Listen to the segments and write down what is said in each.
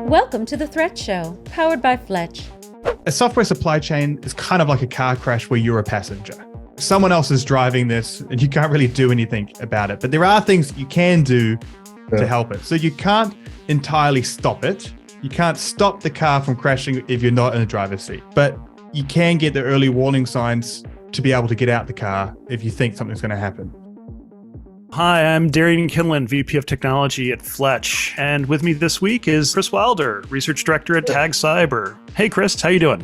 Welcome to The Threat Show, powered by Fletch. A software supply chain is kind of like a car crash where you're a passenger. Someone else is driving this and you can't really do anything about it. But there are things you can do to help it. So you can't entirely stop it. You can't stop the car from crashing if you're not in the driver's seat. But you can get the early warning signs to be able to get out the car if you think something's going to happen. Hi, I'm Darian Kinlan, VP of Technology at Fletch. And with me this week is Chris Wilder, Research Director at Tag Cyber. Hey, Chris, how you doing?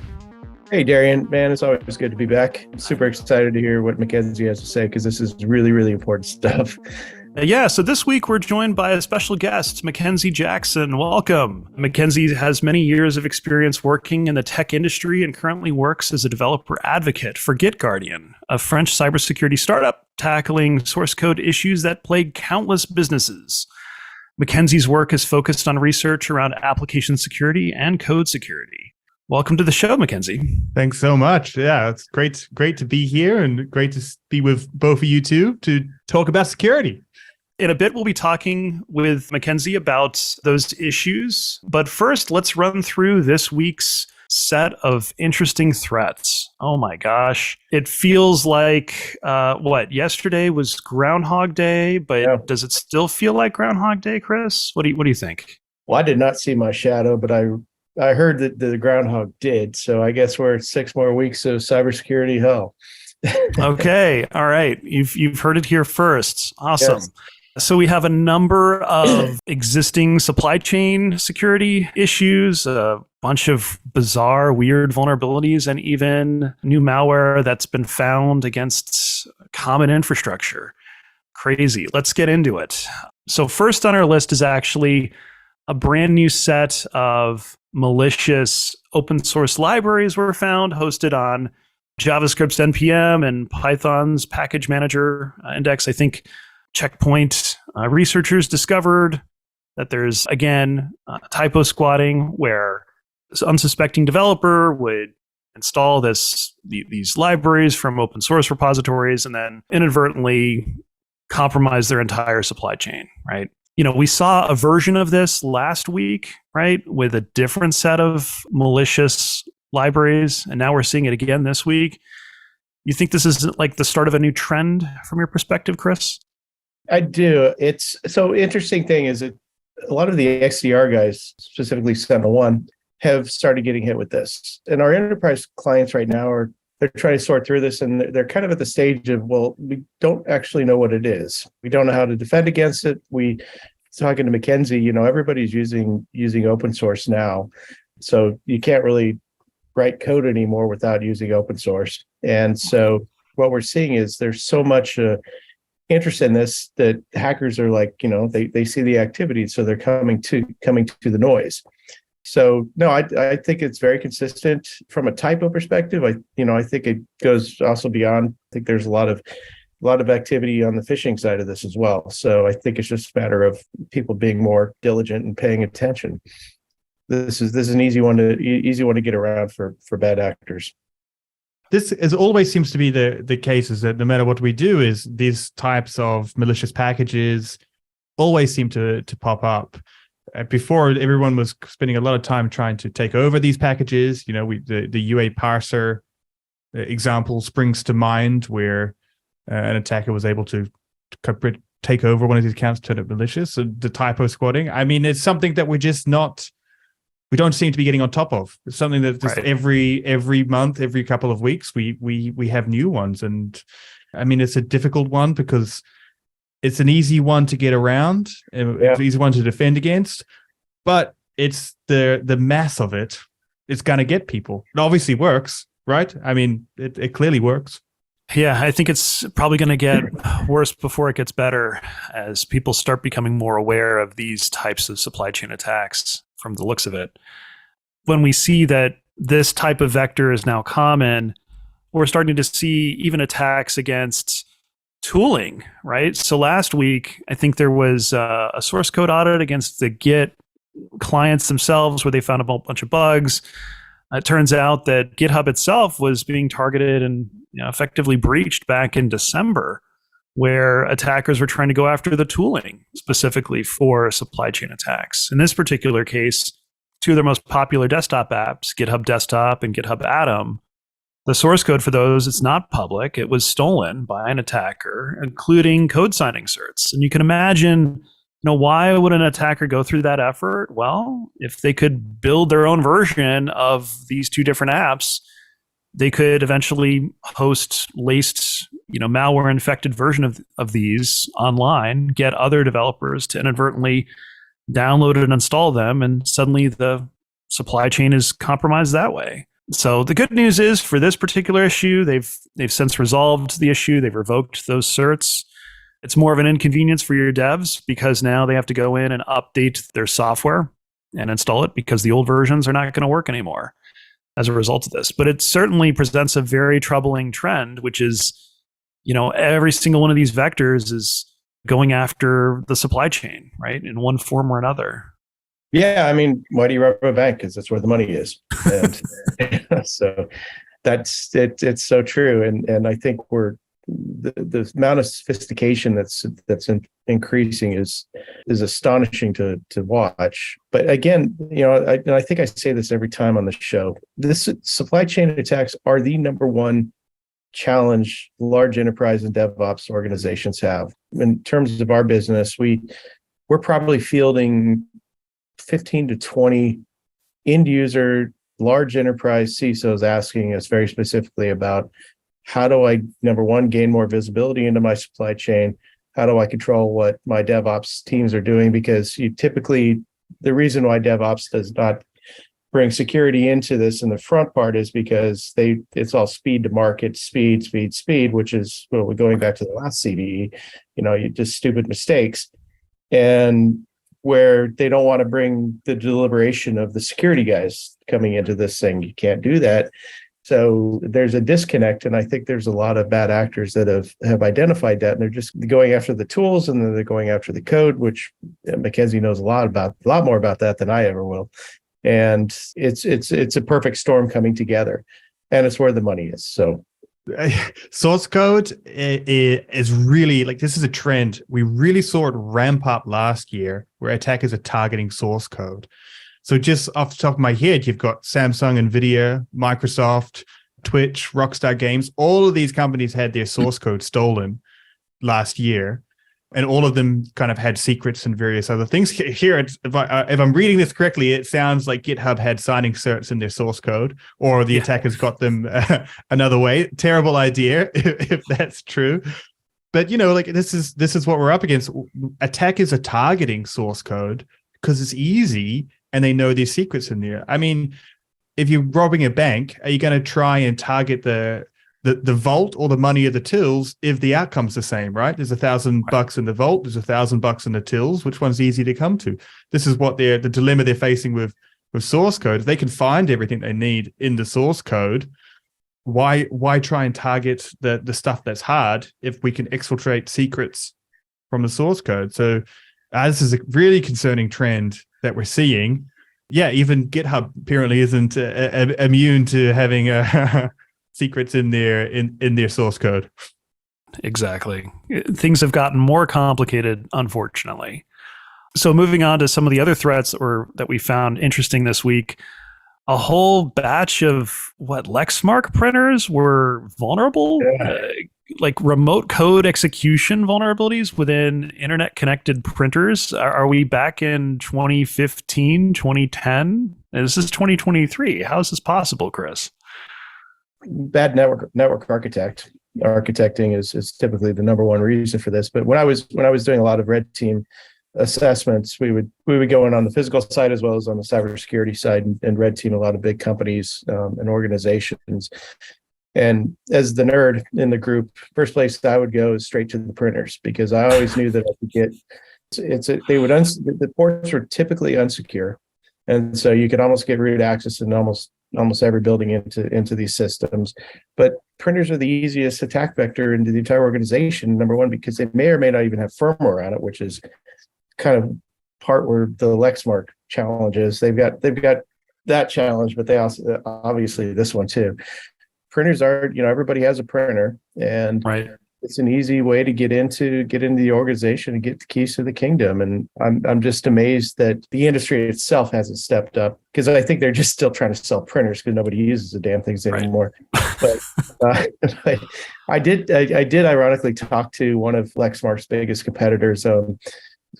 Hey, Darian. Man, it's always good to be back. I'm super excited to hear what Mackenzie has to say because this is really, really important stuff. Yeah, so this week we're joined by a special guest, Mackenzie Jackson. Welcome. Mackenzie has many years of experience working in the tech industry and currently works as a developer advocate for GitGuardian, a French cybersecurity startup tackling source code issues that plague countless businesses. Mackenzie's work is focused on research around application security and code security. Welcome to the show, Mackenzie. Thanks so much. Yeah, it's great to be here and great to be with both of you two to talk about security. In a bit, we'll be talking with Mackenzie about those issues. But first, let's run through this week's set of interesting threats. Oh my gosh. It feels like, yesterday was Groundhog Day, but Does it still feel like Groundhog Day, Chris? What do you think? Well, I did not see my shadow, but I heard that the groundhog did. So I guess we're at 6 more weeks of cybersecurity hell. Okay. All right. You've heard it here first. Awesome. Yes. So we have a number of existing supply chain security issues, a bunch of bizarre, weird vulnerabilities, and even new malware that's been found against common infrastructure. Crazy. Let's get into it. So first on our list is actually a brand new set of malicious open source libraries were found hosted on JavaScript's NPM and Python's package manager index. I think Checkpoint researchers discovered that there's, again, typo squatting where this unsuspecting developer would install these libraries from open source repositories and then inadvertently compromise their entire supply chain, right? You know, we saw a version of this last week, right, with a different set of malicious libraries, and now we're seeing it again this week. You think this is like the start of a new trend from your perspective, Chris? I do. It's so interesting thing is that a lot of the XDR guys, specifically Sentinel-1, have started getting hit with this. And our enterprise clients right now they're trying to sort through this, and they're kind of at the stage of, well, we don't actually know what it is. We don't know how to defend against it. Talking to Mackenzie, everybody's using open source now. So you can't really write code anymore without using open source. And so what we're seeing is there's so much interest in this that hackers are like, they see the activity, so they're coming to the noise. So no, I think it's very consistent from a typo perspective. I think it goes also beyond. I think there's a lot of activity on the phishing side of this as well. So I think it's just a matter of people being more diligent and paying attention. This is an easy one to get around for bad actors. This always seems to be the case, is that no matter what we do, is these types of malicious packages always seem to pop up. Before, everyone was spending a lot of time trying to take over these packages. The UA parser example springs to mind, where an attacker was able to take over one of these accounts, turn it malicious. So the typo squatting, it's something that we don't seem to be getting on top of. It's something that just every month, every couple of weeks, we have new ones. And it's a difficult one because it's an easy one to get around. It's an easy one to defend against, but it's the mass of it. It's going to get people. It obviously works, right? It clearly works. Yeah, I think it's probably going to get worse before it gets better as people start becoming more aware of these types of supply chain attacks from the looks of it. When we see that this type of vector is now common, we're starting to see even attacks against tooling, right? So last week, I think there was a source code audit against the Git clients themselves where they found a bunch of bugs. It turns out that GitHub itself was being targeted and effectively breached back in December. where attackers were trying to go after the tooling specifically for supply chain attacks. In this particular case, two of their most popular desktop apps, GitHub Desktop and GitHub Atom, the source code for those is not public. It was stolen by an attacker, including code signing certs. And you can imagine, why would an attacker go through that effort? Well, if they could build their own version of these two different apps, they could eventually host laced, malware infected version of these online, get other developers to inadvertently download and install them, and suddenly the supply chain is compromised that way. So the good news is for this particular issue, they've since resolved the issue. They've revoked those certs. It's more of an inconvenience for your devs because now they have to go in and update their software and install it because the old versions are not going to work anymore as a result of this. But it certainly presents a very troubling trend, which is, every single one of these vectors is going after the supply chain, right, in one form or another. Yeah, I mean, why do you rob a bank? Because that's where the money is. And so that's it. It's so true. And I think the amount of sophistication that's increasing is astonishing to watch. But again, I think I say this every time on the show. This supply chain attacks are the number one challenge large enterprise and DevOps organizations have. In terms of our business, we're probably fielding 15 to 20 end user large enterprise CISOs asking us very specifically about how do I, number one, gain more visibility into my supply chain? How do I control what my DevOps teams are doing? Because the reason why DevOps does not bring security into this in the front part is because it's all speed to market, speed, which is, going back to the last CVE, you just stupid mistakes. And where they don't want to bring the deliberation of the security guys coming into this thing. You can't do that. So there's a disconnect. And I think there's a lot of bad actors that have identified that. And they're just going after the tools and then they're going after the code, which Mackenzie knows a lot more about that than I ever will. And it's a perfect storm coming together. And it's where the money is. So source code is really this is a trend. We really saw it ramp up last year where attackers are targeting source code. So just off the top of my head, you've got Samsung, Nvidia, Microsoft, Twitch, Rockstar Games. All of these companies had their source code stolen last year. And all of them kind of had secrets and various other things. Here, if I'm reading this correctly, it sounds like GitHub had signing certs in their source code, or the attackers got them another way. Terrible idea if that's true. But this is what we're up against. Attackers are targeting source code because it's easy and they know there's secrets in there. I mean, if you're robbing a bank, are you going to try and target the vault or the money of the tills if the outcome's the same, right? There's $1,000 in the vault, there's $1,000 in the tills. Which one's easy to come to? This is what the dilemma they're facing with source code. If they can find everything they need in the source code, why try and target the stuff that's hard if we can exfiltrate secrets from the source code? So this is a really concerning trend that we're seeing. Yeah, even GitHub apparently isn't immune to having secrets in their source code. Exactly. Things have gotten more complicated, unfortunately. So moving on to some of the other threats that we found interesting this week, a whole batch of Lexmark printers were vulnerable, like remote code execution vulnerabilities within internet connected printers. Are we back in 2015, 2010? This is 2023. How is this possible, Chris? Bad network architecting is typically the number one reason for this. But when I was doing a lot of red team assessments, we would go in on the physical side as well as on the cybersecurity side and red team a lot of big companies and organizations. And as the nerd in the group, first place I would go is straight to the printers because I always knew that I could get the ports were typically unsecure, and so you could almost get root access in almost every building into these systems. But printers are the easiest attack vector into the entire organization. Number one, because they may or may not even have firmware on it, which is kind of part where the Lexmark challenge is. They've got that challenge, but they also obviously this one too. Printers are, everybody has a printer, and right. it's an easy way to get into the organization and get the keys to the kingdom. And I'm just amazed that the industry itself hasn't stepped up, because I think they're just still trying to sell printers because nobody uses the damn things anymore. But I did ironically talk to one of Lexmark's biggest competitors, a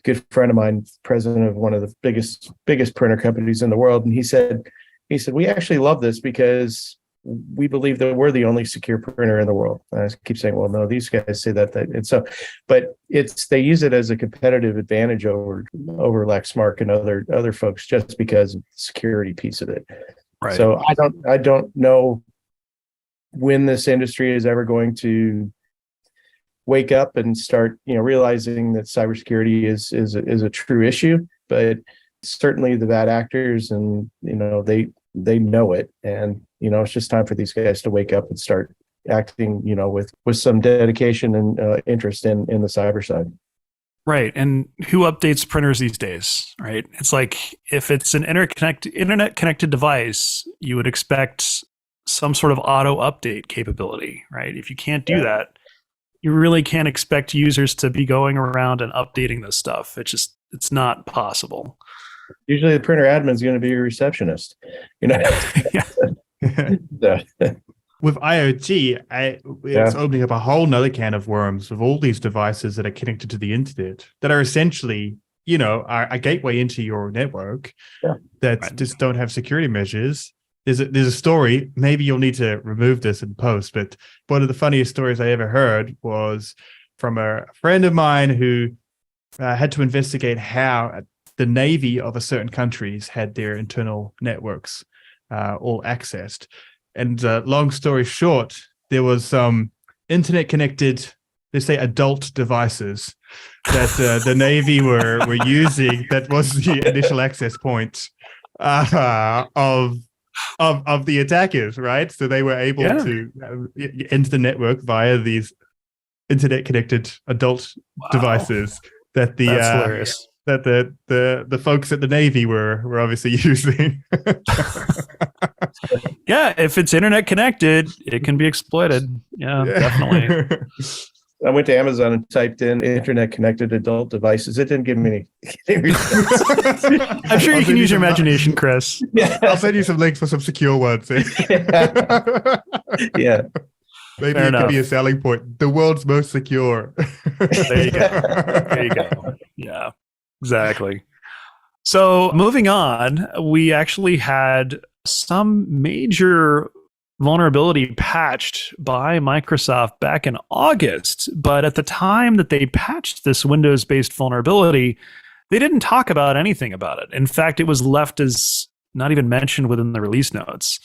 good friend of mine, president of one of the biggest printer companies in the world, and he said, we actually love this because we believe that we're the only secure printer in the world. And I keep saying, well, no, these guys say that, and so, but they use it as a competitive advantage over Lexmark and other folks just because of the security piece of it. Right. So I don't know when this industry is ever going to wake up and start, realizing that cybersecurity is a true issue, but certainly the bad actors, and they know it, and it's just time for these guys to wake up and start acting with some dedication and interest in the cyber side. Right. And who updates printers these days, right? It's like, if it's an internet connected device, you would expect some sort of auto update capability, right? If you can't do that, you really can't expect users to be going around and updating this stuff. It's not possible. Usually the printer admin is going to be your receptionist, Yeah. With IoT, it's opening up a whole nother can of worms with all these devices that are connected to the internet that are essentially, are a gateway into your network that just don't have security measures. There's a story, maybe you'll need to remove this in post, but one of the funniest stories I ever heard was from a friend of mine who had to investigate how the Navy of a certain countries had their internal networks all accessed. And long story short, there was some internet-connected, let's say, adult devices that the Navy were using. That was the initial access point of the attackers, right? So they were able to enter the network via these internet-connected adult devices that That's hilarious. That the folks at the Navy were obviously using. Yeah, if it's internet connected, it can be exploited. Yeah, definitely. I went to Amazon and typed in internet connected adult devices. It didn't give me any results. I'm sure you can use your imagination, Chris. Yeah. I'll send you some links for some secure ones. Yeah. Maybe it could be a selling point. The world's most secure. There you go. There you go. Yeah, exactly. So moving on, we actually had some major vulnerability patched by Microsoft back in August. But at the time that they patched this Windows-based vulnerability, they didn't talk about anything about it. In fact, it was left as not even mentioned within the release notes.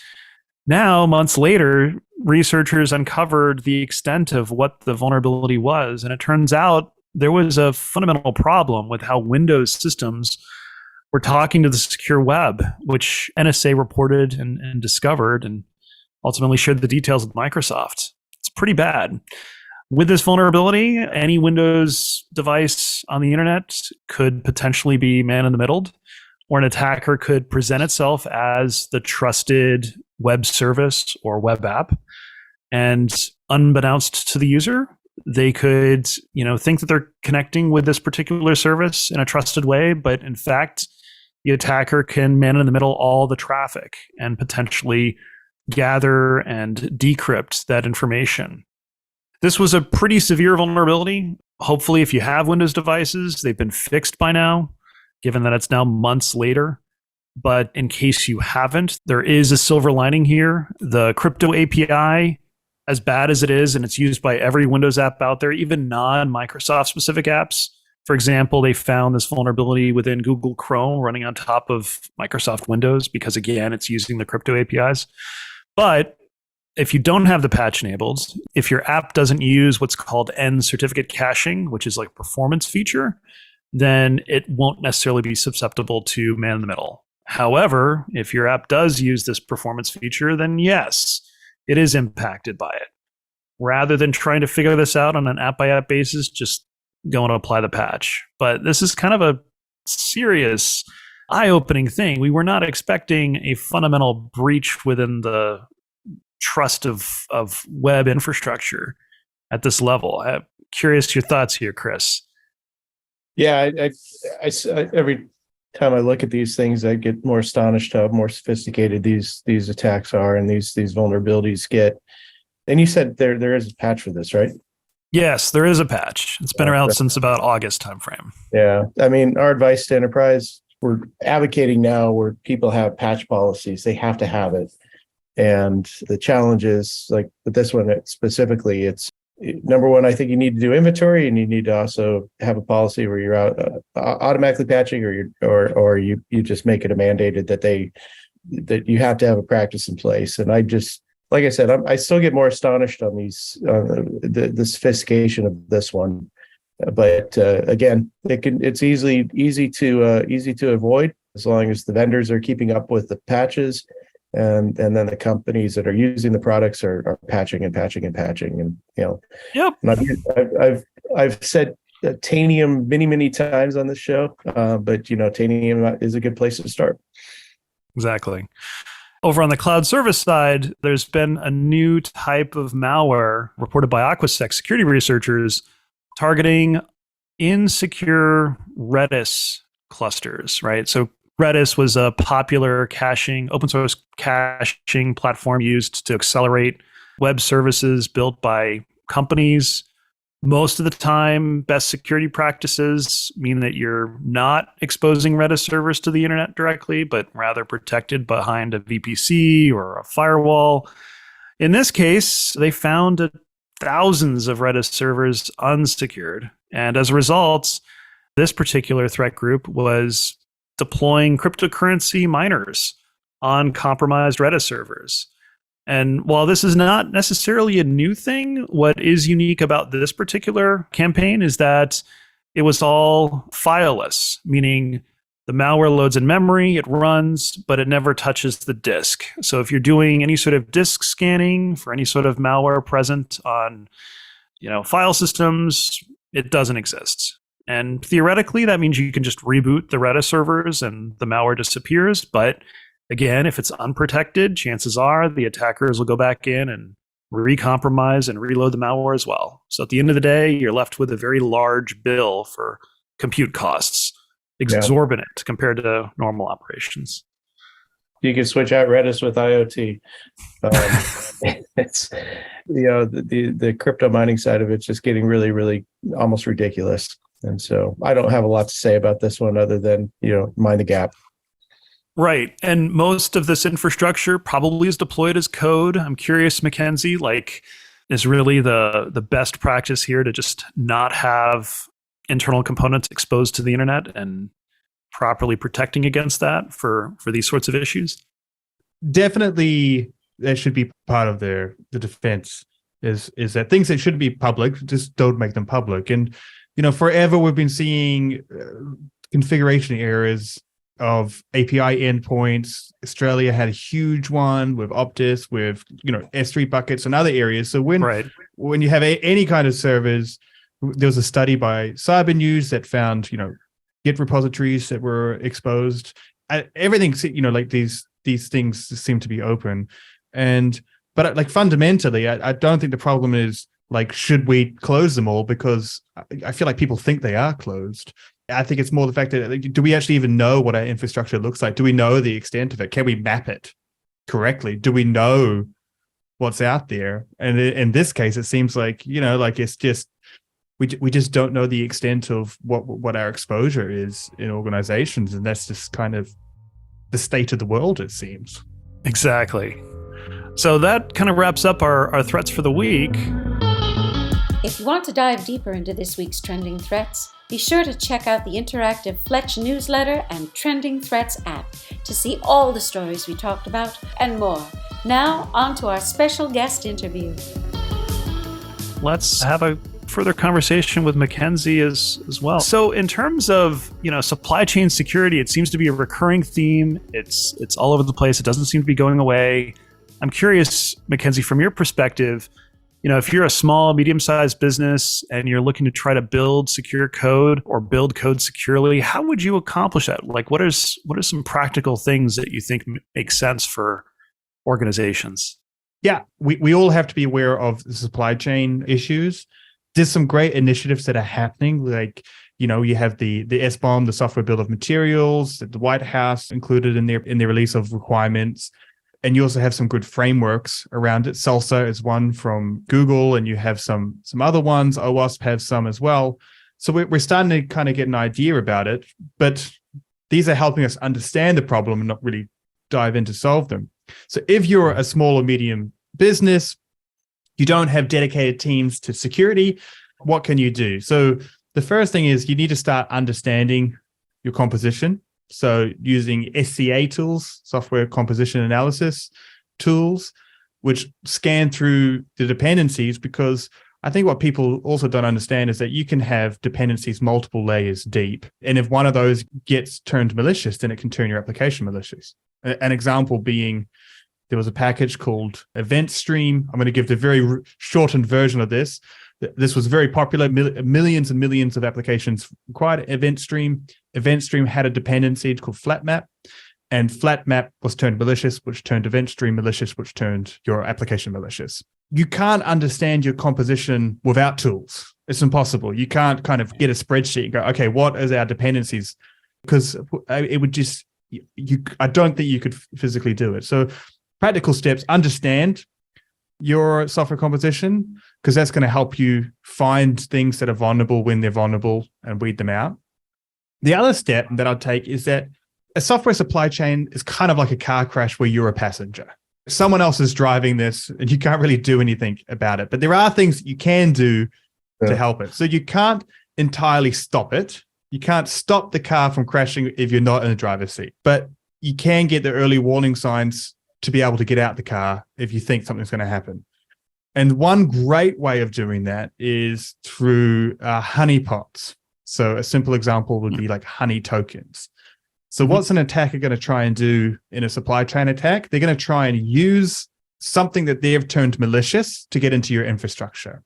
Now, months later, researchers uncovered the extent of what the vulnerability was. And it turns out there was a fundamental problem with how Windows systems were talking to the secure web, which NSA reported and discovered and ultimately shared the details with Microsoft. It's pretty bad. With this vulnerability, any Windows device on the internet could potentially be man-in-the-middled, or an attacker could present itself as the trusted web service or web app. And unbeknownst to the user, they could, think that they're connecting with this particular service in a trusted way, but in fact, the attacker can man-in-the-middle all the traffic and potentially gather and decrypt that information. This was a pretty severe vulnerability. Hopefully, if you have Windows devices, they've been fixed by now, given that it's now months later. But in case you haven't, there is a silver lining here. The CryptoAPI, as bad as it is, and it's used by every Windows app out there, even non-Microsoft specific apps. For example, they found this vulnerability within Google Chrome running on top of Microsoft Windows because, again, it's using the CryptoAPIs. But if you don't have the patch enabled, if your app doesn't use what's called end certificate caching, which is like a performance feature, then it won't necessarily be susceptible to man-in-the-middle. However, if your app does use this performance feature, then yes, it is impacted by it. Rather than trying to figure this out on an app-by-app basis, just go and apply the patch. But this is kind of a serious, eye-opening thing. We were not expecting a fundamental breach within the trust of web infrastructure at this level. I'm curious your thoughts here, Chris. Yeah, every time I look at these things, I get more astonished how more sophisticated these attacks are and these vulnerabilities get. And you said there is a patch for this, right? Yes, there is a patch. It's been around since about August timeframe. Yeah. I mean, our advice to enterprise, we're advocating now where people have patch policies. They have to have it. And the challenge is, like with this one specifically, it's number one, I think you need to do inventory, and you need to also have a policy where you're out automatically patching, or you just make it a mandated that you have to have a practice in place. And I just, like I said, I still get more astonished on these the sophistication of this one. But again, it's easy to avoid as long as the vendors are keeping up with the patches, and then the companies that are using the products are patching and Yep. And I've said Tanium many times on this show, but Tanium is a good place to start. Exactly. Over on the cloud service side, there's been a new type of malware reported by Aquasec security researchers targeting insecure Redis clusters, right? So Redis was a popular open source caching platform used to accelerate web services built by companies. Most of the time, best security practices mean that you're not exposing Redis servers to the internet directly, but rather protected behind a VPC or a firewall. In this case, they found thousands of Redis servers unsecured. And as a result, this particular threat group was deploying cryptocurrency miners on compromised Redis servers. And while this is not necessarily a new thing, what is unique about this particular campaign is that it was all fileless, meaning the malware loads in memory, it runs, but it never touches the disk. So if you're doing any sort of disk scanning for any sort of malware present on, file systems, it doesn't exist. And theoretically, that means you can just reboot the Redis servers and the malware disappears. But again, if it's unprotected, chances are the attackers will go back in and recompromise and reload the malware as well. So at the end of the day, you're left with a very large bill for compute costs, exorbitant compared to normal operations. You can switch out Redis with IoT. It's the crypto mining side of it's just getting really, really almost ridiculous. And so I don't have a lot to say about this one other than, mind the gap. Right. And most of this infrastructure probably is deployed as code. I'm curious, Mackenzie, is really the best practice here to just not have internal components exposed to the internet and properly protecting against that for these sorts of issues? Definitely, that should be part of the defense is that things that should be public, just don't make them public. And, forever we've been seeing configuration errors of API endpoints. Australia had a huge one with Optus, with S3 buckets and other areas. So when you have any kind of servers, there was a study by Cyber News that found Git repositories that were exposed. Everything these things seem to be open, but fundamentally, I don't think the problem is should we close them all, because I feel like people think they are closed. I think it's more the fact that do we actually even know what our infrastructure looks like? Do we know the extent of it? Can we map it correctly? Do we know what's out there? And in this case, it seems like it's just we just don't know the extent of what our exposure is in organizations, and that's just kind of the state of the world, it seems. Exactly. So that kind of wraps up our threats for the week. If you want to dive deeper into this week's trending threats, be sure to check out the interactive Fletch newsletter and Trending Threats app to see all the stories we talked about and more. Now, on to our special guest interview. Let's have a further conversation with Mackenzie as well. So in terms of, supply chain security, it seems to be a recurring theme. It's all over the place. It doesn't seem to be going away. I'm curious, Mackenzie, from your perspective, if you're a small, medium-sized business and you're looking to try to build secure code or build code securely, how would you accomplish that? What are some practical things that you think make sense for organizations? yeah, we all have to be aware of the supply chain issues. There's some great initiatives that are happening, like, you have the SBOM, the Software Bill of Materials, that the White House included in their release of requirements. And you also have some good frameworks around it. SALSA is one from Google, and you have some other ones. OWASP has some as well. So we're starting to kind of get an idea about it, but these are helping us understand the problem and not really dive in to solve them. So if you're a small or medium business, you don't have dedicated teams to security, what can you do? So the first thing is you need to start understanding your composition. So using SCA tools, software composition analysis tools, which scan through the dependencies, because I think what people also don't understand is that you can have dependencies multiple layers deep. And if one of those gets turned malicious, then it can turn your application malicious. An example being, there was a package called Event Stream. I'm going to give the very shortened version of this. This was very popular. Millions and millions of applications required Event Stream. Event Stream had a dependency called FlatMap, and FlatMap was turned malicious, which turned Event Stream malicious, which turned your application malicious. You can't understand your composition without tools. It's impossible. You can't kind of get a spreadsheet and go, okay, what is our dependencies? Because it would just, I don't think you could physically do it. So practical steps: understand your software composition, because that's going to help you find things that are vulnerable when they're vulnerable and weed them out. The other step that I'll take is that a software supply chain is kind of like a car crash where you're a passenger. Someone else is driving this and you can't really do anything about it. But there are things that you can do to help it. So you can't entirely stop it. You can't stop the car from crashing if you're not in the driver's seat. But you can get the early warning signs to be able to get out the car if you think something's going to happen. And one great way of doing that is through honeypots. So a simple example would be like honey tokens. So what's an attacker going to try and do in a supply chain attack? They're going to try and use something that they've turned malicious to get into your infrastructure.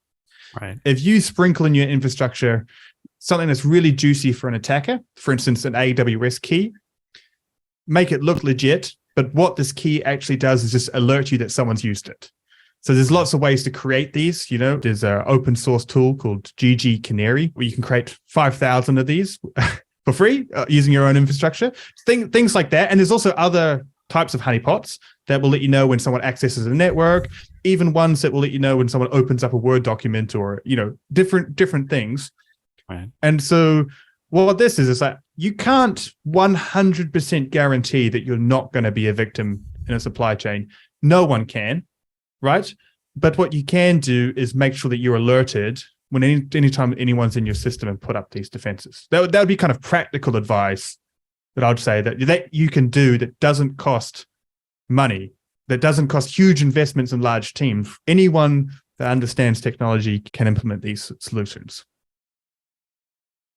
Right. If you sprinkle in your infrastructure something that's really juicy for an attacker, for instance, an AWS key, make it look legit, but what this key actually does is just alert you that someone's used it. So there's lots of ways to create these. There's an open source tool called GG Canary, where you can create 5,000 of these for free using your own infrastructure. Things like that. And there's also other types of honeypots that will let you know when someone accesses a network, even ones that will let you know when someone opens up a Word document or, different things. Right. And so what this is like, you can't 100% guarantee that you're not going to be a victim in a supply chain. No one can, right? But what you can do is make sure that you're alerted when anytime anyone's in your system and put up these defenses. That would be kind of practical advice that I'd say that you can do that doesn't cost money, that doesn't cost huge investments in large teams. Anyone that understands technology can implement these solutions.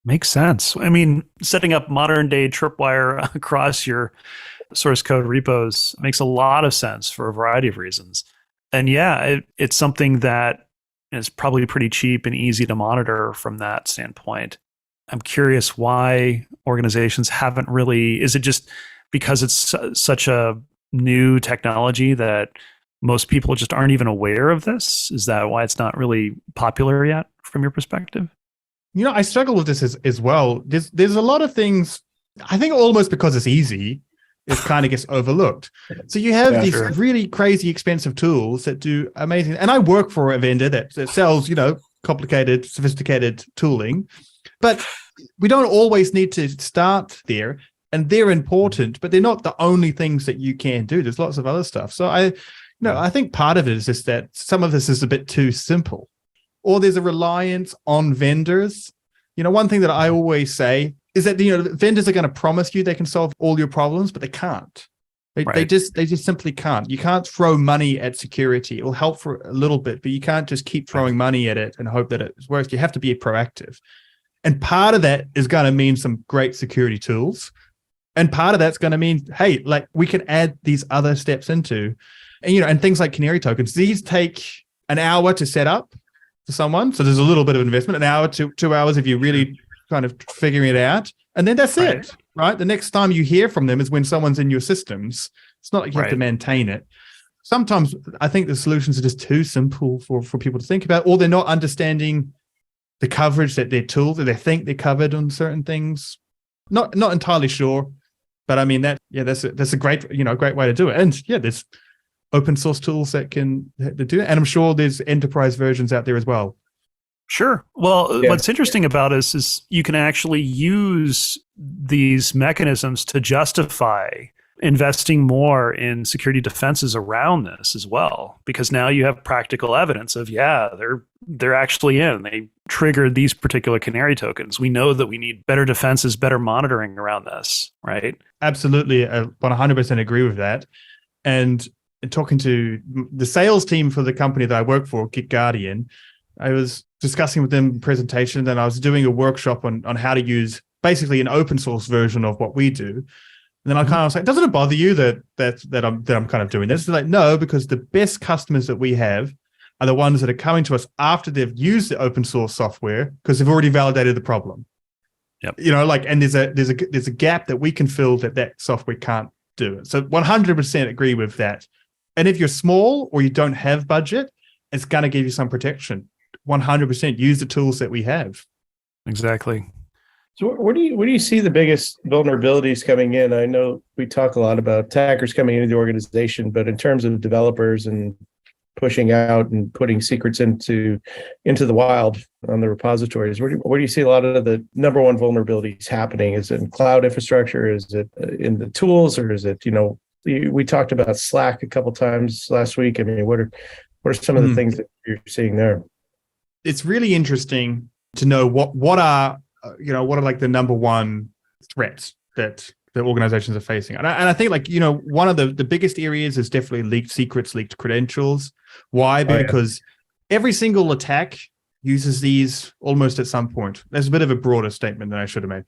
Makes sense. I mean, setting up modern day tripwire across your source code repos makes a lot of sense for a variety of reasons. And yeah, it's something that is probably pretty cheap and easy to monitor from that standpoint. I'm curious why organizations haven't really, is it just because it's such a new technology that most people just aren't even aware of this? Is that why it's not really popular yet from your perspective? I struggle with this as well. There's a lot of things, I think almost because it's easy, it kind of gets overlooked. So you have these really crazy expensive tools that do amazing. And I work for a vendor that sells, complicated, sophisticated tooling. But we don't always need to start there. And they're important, but they're not the only things that you can do. There's lots of other stuff. So I think part of it is just that some of this is a bit too simple. Or there's a reliance on vendors. One thing that I always say is that vendors are going to promise you they can solve all your problems, but they can't. They just simply can't. You can't throw money at security. It will help for a little bit, but you can't just keep throwing money at it and hope that it works. You have to be proactive. And part of that is going to mean some great security tools. And part of that's going to mean, hey, like we can add these other steps into, and things like canary tokens. These take an hour to set up for someone. So there's a little bit of investment, an hour to 2 hours if you're really kind of figuring it out. And then that's it, right? The next time you hear from them is when someone's in your systems. It's not like you have to maintain it. sometimes I think the solutions are just too simple for people to think about, or they're not understanding the coverage that their tool that they think they're covered on certain things. Not entirely sure, but I mean that's a great great way to do it. And yeah, there's open source tools that do it, and I'm sure there's enterprise versions out there as well. Sure. Well, what's interesting about this is you can actually use these mechanisms to justify investing more in security defenses around this as well, because now you have practical evidence of, they're actually in. They triggered these particular canary tokens. We know that we need better defenses, better monitoring around this, right? Absolutely. 100% agree with that. And talking to the sales team for the company that I work for, GitGuardian, I was discussing with them presentation, and I was doing a workshop on how to use basically an open source version of what we do. And then I kind of was like, doesn't it bother you that I'm kind of doing this? They're like, no, because the best customers that we have are the ones that are coming to us after they've used the open source software because they've already validated the problem. Yep. And there's a gap that we can fill that software can't do it. So 100% agree with that. And if you're small or you don't have budget, it's going to give you some protection. 100% use the tools that we have. Exactly. So where do you see the biggest vulnerabilities coming in? I know we talk a lot about attackers coming into the organization, but in terms of developers and pushing out and putting secrets into the wild on the repositories, where do you see a lot of the number one vulnerabilities happening? Is it in cloud infrastructure? Is it in the tools, or is it, we talked about Slack a couple times last week. I mean, what are some of the things that you're seeing there? It's really interesting to know what are like the number one threats that the organizations are facing. And I think one of the biggest areas is definitely leaked secrets, leaked credentials. Why? Because every single attack uses these almost at some point. There's a bit of a broader statement than I should have made.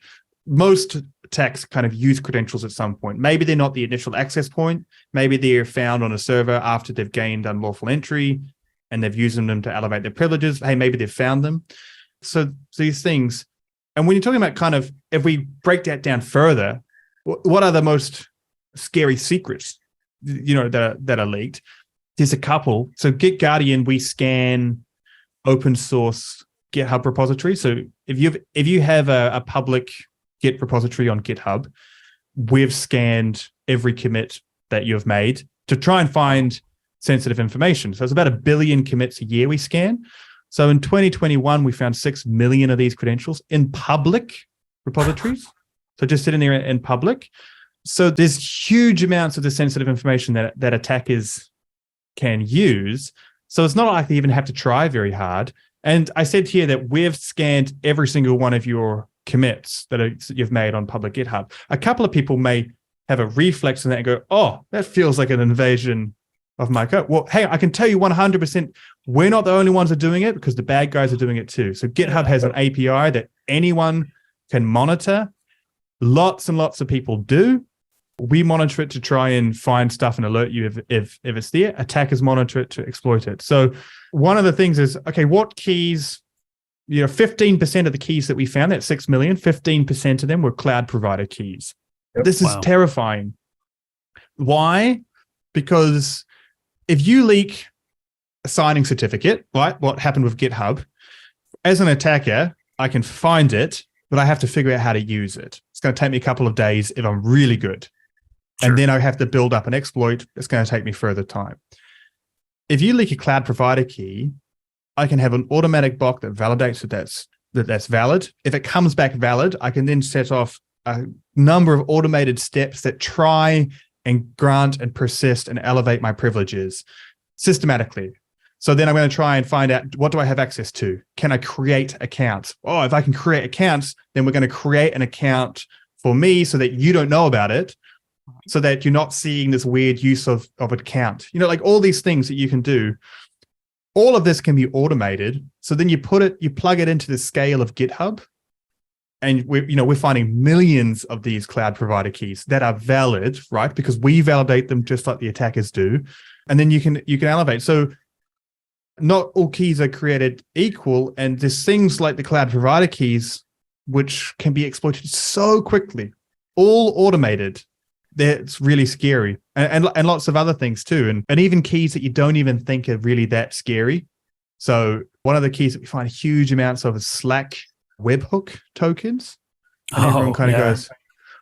Most attacks kind of use credentials at some point. Maybe they're not the initial access point. Maybe they're found on a server after they've gained unlawful entry and they've used them to elevate their privileges. Hey, maybe they've found them. So these things. And when you're talking about kind of, if we break that down further, what are the most scary secrets, that are leaked? There's a couple. So GitGuardian, we scan open source GitHub repository. So if you have a public Git repository on GitHub, we've scanned every commit that you've made to try and find sensitive information. So it's about 1 billion commits a year we scan. So in 2021, we found 6 million of these credentials in public repositories. So just sitting there in public. So there's huge amounts of the sensitive information that attackers can use. So it's not like they even have to try very hard. And I said here that we've scanned every single one of your commits that you've made on public GitHub. A couple of people may have a reflex on that and go, oh, that feels like an invasion of my code. Well, hey, I can tell you 100%, we're not the only ones that are doing it, because the bad guys are doing it too. So GitHub has an API that anyone can monitor. Lots and lots of people do. We monitor it to try and find stuff and alert you if it's there. Attackers monitor it to exploit it. So one of the things is, okay, what keys, 15% of the keys that we found, that 6 million, 15% of them were cloud provider keys. Yep. This is terrifying. Why? Because if you leak a signing certificate, right, what happened with GitHub, as an attacker, I can find it, but I have to figure out how to use it. It's going to take me a couple of days if I'm really good. Sure. And then I have to build up an exploit. It's going to take me further time. If you leak a cloud provider key, I can have an automatic bot that validates that's valid. If it comes back valid, I can then set off a number of automated steps that try and grant and persist and elevate my privileges systematically. So then I'm going to try and find out, what do I have access to? Can I create accounts? Oh, if I can create accounts, then we're going to create an account for me so that you don't know about it, so that you're not seeing this weird use of an account. Like all these things that you can do. All of this can be automated. So then you plug it into the scale of GitHub, and we're finding millions of these cloud provider keys that are valid, right? Because we validate them just like the attackers do. And then you can elevate. So not all keys are created equal, and there's things like the cloud provider keys which can be exploited so quickly, all automated, that's really scary, and lots of other things too, and even keys that you don't even think are really that scary. So one of the keys that we find huge amounts of is Slack webhook tokens. And everyone kind of goes,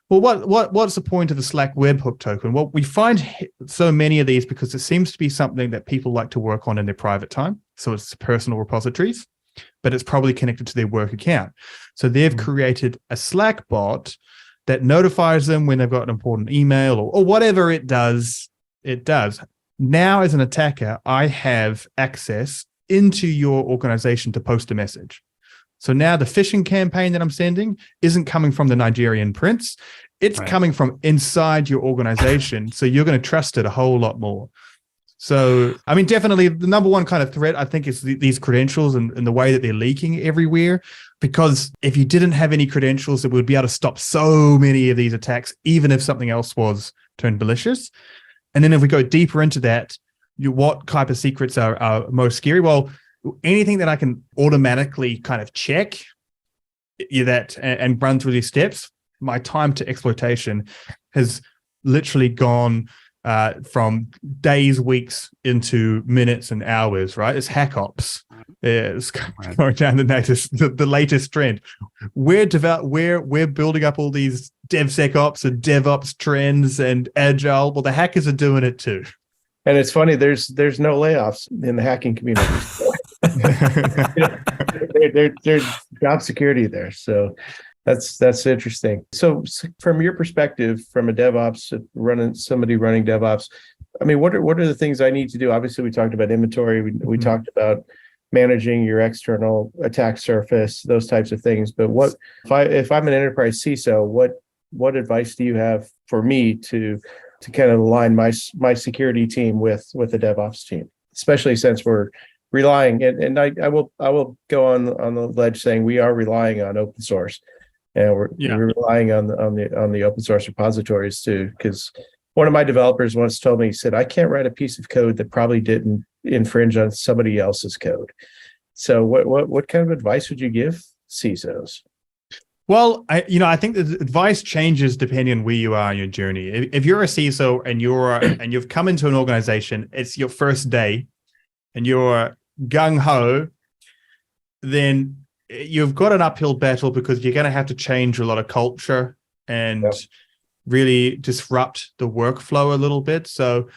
well, what's the point of the Slack webhook token? Well, we find so many of these because it seems to be something that people like to work on in their private time. So it's personal repositories, but it's probably connected to their work account. So they've created a Slack bot that notifies them when they've got an important email or whatever it does. It does. Now, as an attacker, I have access into your organization to post a message. So now the phishing campaign that I'm sending isn't coming from the Nigerian prince. It's coming from inside your organization. So you're going to trust it a whole lot more. So, I mean, definitely the number one kind of threat, I think, is these credentials and the way that they're leaking everywhere. Because if you didn't have any credentials, it would be able to stop so many of these attacks, even if something else was turned malicious. And then if we go deeper into that, what type of secrets are most scary? Well, anything that I can automatically kind of check that and run through these steps, my time to exploitation has literally gone from days, weeks into minutes and hours, right? It's hack ops. It's going down the latest trend. We're building up all these DevSecOps and DevOps trends and Agile. Well, the hackers are doing it too. And it's funny, there's no layoffs in the hacking community. There's job security there. So that's interesting. So from your perspective, from a DevOps somebody running DevOps, I mean, what are the things I need to do? Obviously, we talked about inventory. We talked about managing your external attack surface, those types of things. But if I'm an enterprise CISO, what advice do you have for me to kind of align my security team with the DevOps team, especially since we're relying, and I will go on the ledge saying we are relying on open source, and we're relying on the open source repositories too. Because one of my developers once told me, he said, I can't write a piece of code that probably didn't infringe on somebody else's code. So what kind of advice would you give CISOs? Well, I think the advice changes depending on where you are in your journey. If you're a CISO and you've come into an organization, it's your first day, and you're gung-ho, then you've got an uphill battle because you're going to have to change a lot of culture and really disrupt the workflow a little bit. So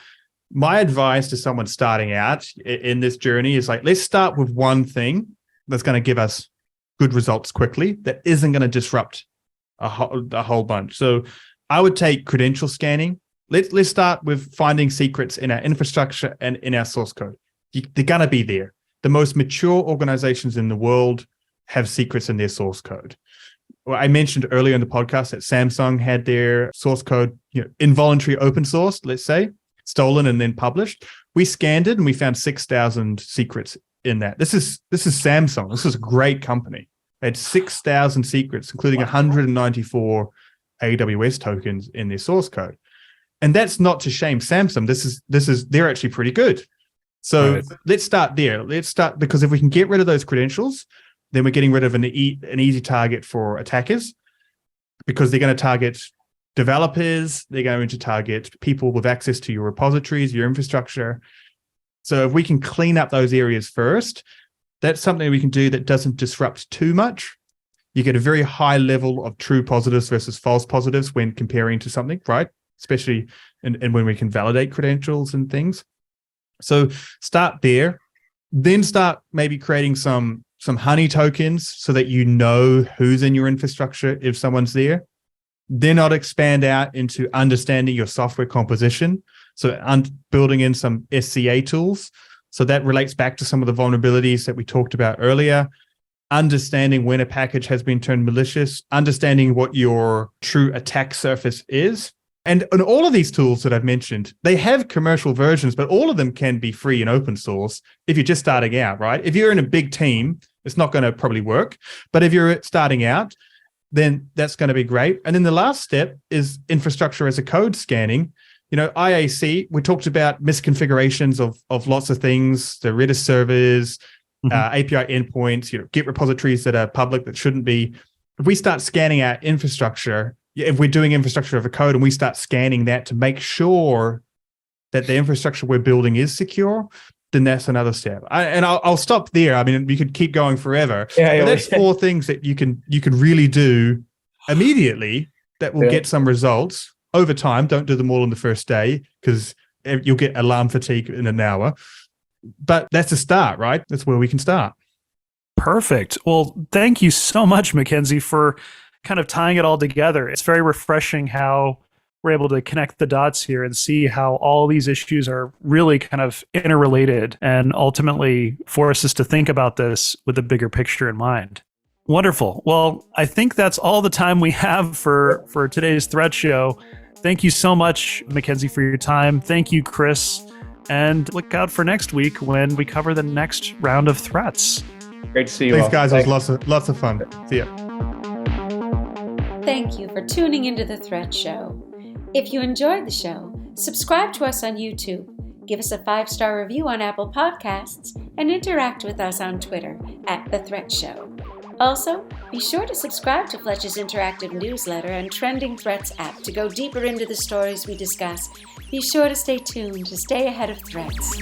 my advice to someone starting out in this journey is let's start with one thing that's going to give us good results quickly, that isn't going to disrupt a whole bunch. So I would take credential scanning. Let's start with finding secrets in our infrastructure and in our source code. They're going to be there. The most mature organizations in the world have secrets in their source code. Well, I mentioned earlier in the podcast that Samsung had their source code, involuntary open source, let's say, stolen and then published. We scanned it and we found 6,000 secrets in that. This is Samsung. This is a great company. They had 6,000 secrets, including 194 AWS tokens in their source code. And that's not to shame Samsung. They're actually pretty good. So let's start there. Because if we can get rid of those credentials, then we're getting rid of an easy target for attackers, because they're going to target developers. They're going to target people with access to your repositories, your infrastructure. So if we can clean up those areas first, that's something we can do that doesn't disrupt too much. You get a very high level of true positives versus false positives when comparing to something, right? Especially and when we can validate credentials and things. So start there, then start maybe creating some honey tokens so that you know who's in your infrastructure if someone's there. Then I'd expand out into understanding your software composition. So building in some SCA tools. So that relates back to some of the vulnerabilities that we talked about earlier. Understanding when a package has been turned malicious, understanding what your true attack surface is. And all of these tools that I've mentioned, they have commercial versions, but all of them can be free and open source if you're just starting out, right? If you're in a big team, it's not going to probably work. But if you're starting out, then that's going to be great. And then the last step is infrastructure as a code scanning. IAC, we talked about misconfigurations of lots of things, the Redis servers, API endpoints, Git repositories that are public that shouldn't be. If we start scanning our infrastructure if we're doing infrastructure as code and we start scanning that to make sure that the infrastructure we're building is secure, then that's another step. I'll stop there. I mean, we could keep going forever. Yeah, but that's 4 things that you can really do immediately that will get some results over time. Don't do them all on the first day because you'll get alarm fatigue in an hour. But that's a start, right? That's where we can start. Perfect. Well, thank you so much, Mackenzie, for kind of tying it all together. It's very refreshing how we're able to connect the dots here and see how all these issues are really kind of interrelated and ultimately force us to think about this with a bigger picture in mind. Wonderful. Well, I think that's all the time we have for today's Threat Show. Thank you so much, Mackenzie, for your time. Thank you, Chris. And look out for next week when we cover the next round of threats. Great to see you Thanks, all. guys. It was lots of fun. See ya. Thank you for tuning into The Threat Show. If you enjoyed the show, subscribe to us on YouTube, give us a 5-star review on Apple Podcasts, and interact with us on Twitter @TheThreatShow. Also, be sure to subscribe to Fletch's interactive newsletter and Trending Threats app to go deeper into the stories we discuss. Be sure to stay tuned to stay ahead of threats.